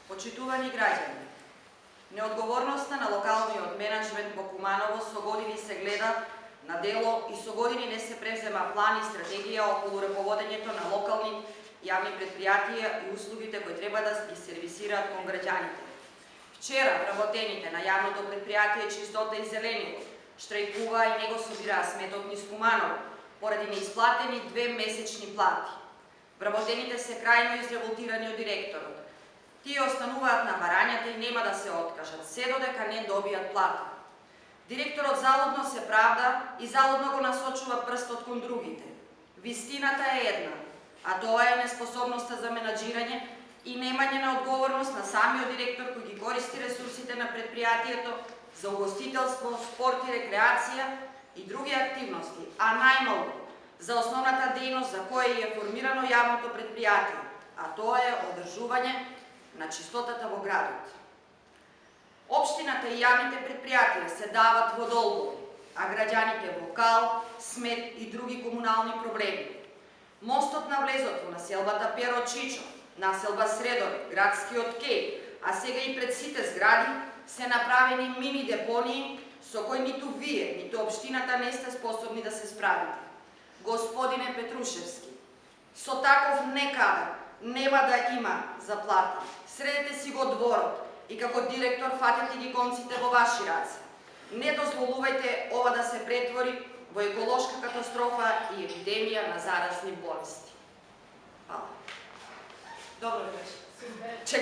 Почитувани граѓани, неодговорноста на локалниот менаџмент во Куманово со години се гледа на дело и со години не се презема план и стратегија околу раководењето на локални јавни предпријатија и услугите кои треба да ги сервисираат кон граѓаните. Вчера вработените на јавното предпријатие Чистота и зеленило штрајкуваа и не го собираа сметот низ Куманово поради неисплатени 2 месечни плати. Вработените се крајно изреволтирани од директорот. Тие остануваат на барањата и нема да се откажат, се додека не добијат плата. Директорот залудно се правда и залудно го насочува прстот кон другите. Вистината е една, а тоа е неспособноста за менаџирање и немање на одговорност на самиот директор кој ги користи ресурсите на предпријатието за угостителство, спорт и рекреација и други активности, а најмалку за основната дејност за која е формирано јавното предпријатие, а тоа е одржување на чистотата во градот. Општината и јавните предпријатија се дават во долгови, а граѓаните во кал, смет и други комунални проблеми. Мостот на влезот во населбата Перо Чичо, населба Средове, градскиот кеј, а сега и пред сите згради се направени мини депонии со кои ниту вие, ниту општината не сте способни да се справите. Господине Петрушевски, со таков некадар нема да има заплата. Средете си го дворот и како директор фатете ги конците во ваши раце. Не дозволувајте ова да се претвори во еколошка катастрофа и епидемија на заразни болести. Фала. Добро вечер.